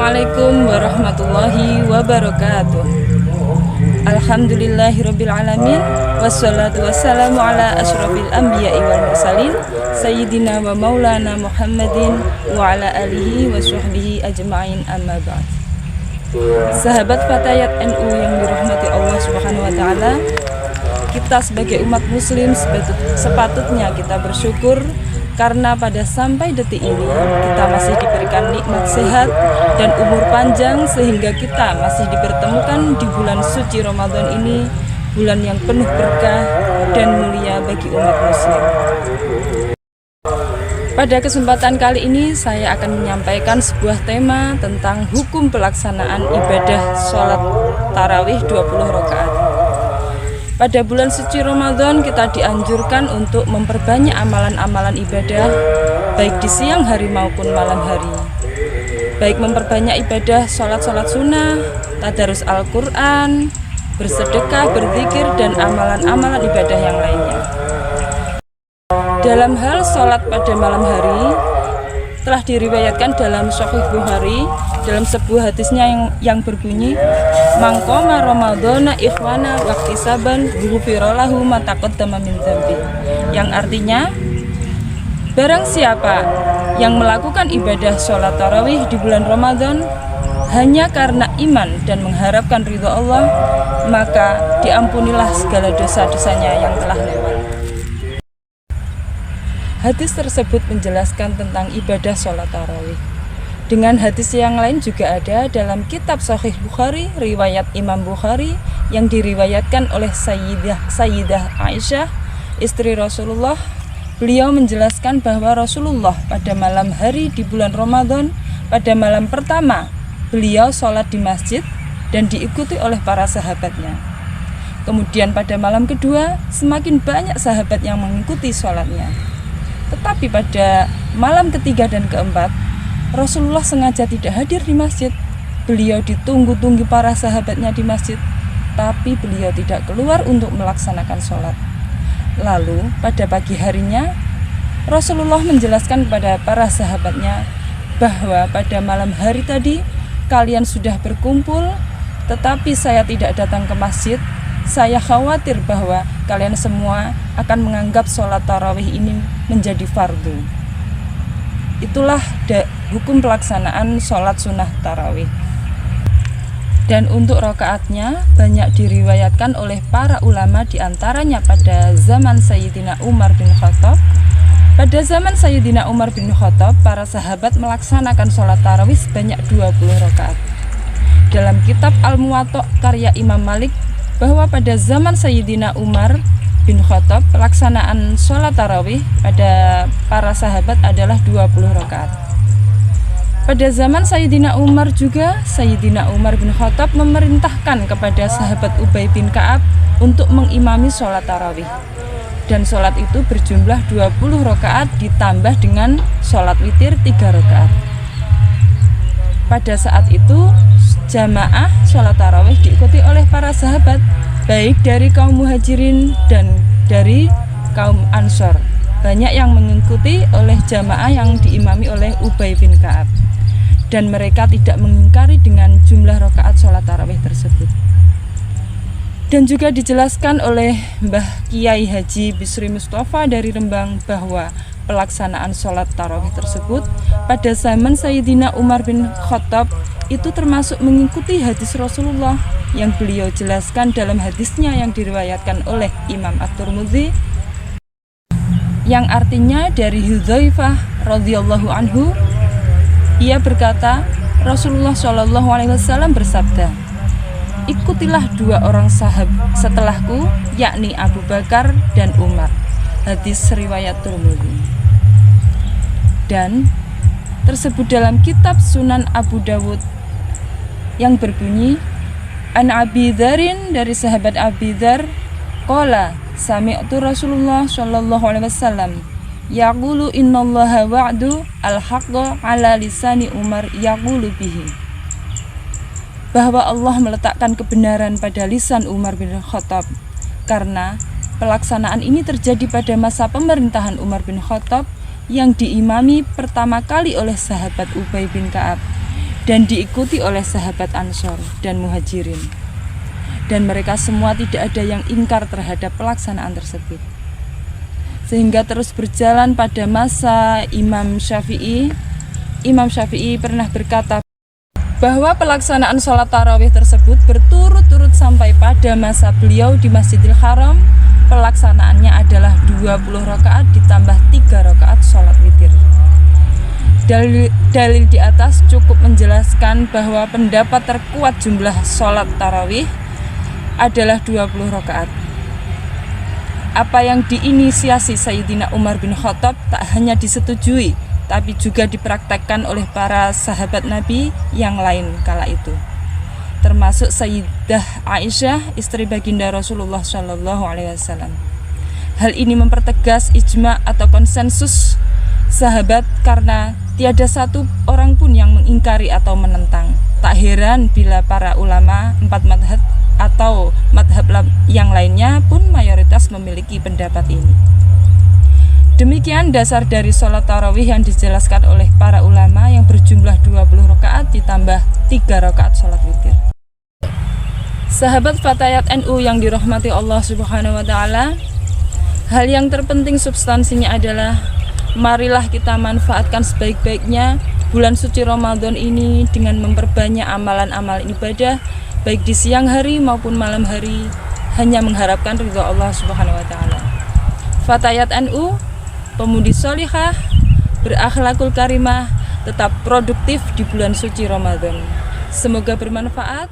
Assalamualaikum warahmatullahi wabarakatuh. Alhamdulillahirabbil alamin wassalatu wassalamu ala asyrofil anbiya'i wal mursalin sayyidina wa maulana Muhammadin wa ala alihi wa sahbihi ajma'in, amma ba'd. Sahabat Fatayat NU yang dirahmati Allah Subhanahu wa taala, kita sebagai umat muslim sepatutnya kita bersyukur karena pada sampai detik ini kita masih diberikan nikmat sehat dan umur panjang, sehingga kita masih dipertemukan di bulan suci Ramadan ini, bulan yang penuh berkah dan mulia bagi umat muslim. Pada kesempatan kali ini saya akan menyampaikan sebuah tema tentang hukum pelaksanaan ibadah sholat tarawih 20 rakaat. Pada bulan suci Ramadan kita dianjurkan untuk memperbanyak amalan-amalan ibadah baik di siang hari maupun malam hari. Baik memperbanyak ibadah sholat-sholat sunnah, tadarus Al-Quran, bersedekah, berzikir, dan amalan-amalan ibadah yang lainnya. Dalam hal sholat pada malam hari, telah diriwayatkan dalam Sahih Bukhari dalam sebuah hadisnya yang berbunyi, mangkoma Ramadhana ikhwana waqtisaban ghufira lahu ma taqaddama min dzambi, yang artinya barang siapa yang melakukan ibadah sholat tarawih di bulan Ramadan hanya karena iman dan mengharapkan ridho Allah, maka diampunilah segala dosa-dosanya yang telah lewat. Hadis tersebut menjelaskan tentang ibadah sholat tarawih. Dengan hadis yang lain juga ada dalam kitab Sahih Bukhari, riwayat Imam Bukhari yang diriwayatkan oleh Sayyidah Aisyah, istri Rasulullah. Beliau menjelaskan bahwa Rasulullah pada malam hari di bulan Ramadan, pada malam pertama beliau sholat di masjid dan diikuti oleh para sahabatnya. Kemudian pada malam kedua semakin banyak sahabat yang mengikuti sholatnya. Tetapi pada malam ketiga dan keempat, Rasulullah sengaja tidak hadir di masjid. Beliau ditunggu-tunggu para sahabatnya di masjid, tapi beliau tidak keluar untuk melaksanakan sholat. Lalu pada pagi harinya, Rasulullah menjelaskan kepada para sahabatnya bahwa pada malam hari tadi kalian sudah berkumpul, tetapi saya tidak datang ke masjid. Saya khawatir bahwa kalian semua akan menganggap sholat tarawih ini menjadi fardu. Itulah hukum pelaksanaan sholat sunnah tarawih. Dan untuk rakaatnya banyak diriwayatkan oleh para ulama, diantaranya pada zaman Sayyidina Umar bin Khattab. Pada zaman Sayyidina Umar bin Khattab, para sahabat melaksanakan sholat tarawih sebanyak 20 rakaat. Dalam kitab Al-Muwatta karya Imam Malik, bahwa pada zaman Sayyidina Umar bin Khattab pelaksanaan sholat tarawih pada para sahabat adalah 20 rakaat. Pada zaman Sayyidina Umar juga, Sayyidina Umar bin Khattab memerintahkan kepada sahabat Ubay bin Ka'ab untuk mengimami sholat tarawih. Dan sholat itu berjumlah 20 rakaat ditambah dengan sholat witir 3 rakaat. Pada saat itu jamaah sholat tarawih diikuti oleh para sahabat, baik dari kaum muhajirin dan dari kaum ansor. Banyak yang mengikuti oleh jamaah yang diimami oleh Ubay bin Ka'ab, dan mereka tidak mengingkari dengan jumlah rakaat sholat tarawih tersebut. Dan juga dijelaskan oleh Mbah Kiai Haji Bisri Mustafa dari Rembang bahwa pelaksanaan sholat tarawih tersebut pada zaman Sayyidina Umar bin Khattab itu termasuk mengikuti hadis Rasulullah yang beliau jelaskan dalam hadisnya yang diriwayatkan oleh Imam At-Tirmidzi, yang artinya dari Hudzaifah radhiyallahu anhu, ia berkata, Rasulullah Shallallahu alaihi wasallam bersabda, ikutilah 2 orang sahabat setelahku, yakni Abu Bakar dan Umar. Hadis riwayat Tirmidzi. Dan tersebut dalam kitab Sunan Abu Dawud yang berbunyi, An Abi Dzarin, dari sahabat Abi Dzar, qala sami'tu Rasulullah sallallahu alaihi wasallam yaqulu innallaha wa'du al-haqqo ala lisani Umar yaqulu bihi, bahwa Allah meletakkan kebenaran pada lisan Umar bin Khattab, karena pelaksanaan ini terjadi pada masa pemerintahan Umar bin Khattab yang diimami pertama kali oleh sahabat Ubay bin Ka'ab. dan diikuti oleh sahabat Ansor dan Muhajirin. Dan mereka semua tidak ada yang ingkar terhadap pelaksanaan tersebut. Sehingga terus berjalan pada masa Imam Syafi'i. Imam Syafi'i pernah berkata bahwa pelaksanaan sholat tarawih tersebut berturut-turut sampai pada masa beliau di Masjidil Haram. Pelaksanaannya adalah 20 rakaat ditambah 3 rakaat sholat witir. Dalil di atas cukup menjelaskan bahwa pendapat terkuat jumlah sholat tarawih adalah 20 rakaat. Apa yang diinisiasi Sayyidina Umar bin Khattab tak hanya disetujui, tapi juga dipraktekkan oleh para sahabat Nabi yang lain kala itu, termasuk Sayyidah Aisyah, istri baginda Rasulullah SAW. Hal ini mempertegas ijma atau konsensus sahabat karena tiada satu orang pun yang mengingkari atau menentang. Tak heran bila para ulama 4 madhab atau madhab yang lainnya pun mayoritas memiliki pendapat ini. Demikian dasar dari sholat tarawih yang dijelaskan oleh para ulama yang berjumlah 20 rakaat ditambah 3 rakaat sholat witir. Sahabat Fatayat NU yang dirahmati Allah Subhanahu wa Ta'ala, hal yang terpenting substansinya adalah marilah kita manfaatkan sebaik-baiknya bulan suci Ramadan ini dengan memperbanyak amalan-amalan ibadah baik di siang hari maupun malam hari, hanya mengharapkan ridha Allah Subhanahu wa Ta'ala. Fatayat NU, pemudi sholihah, berakhlakul karimah, tetap produktif di bulan suci Ramadan. Semoga bermanfaat.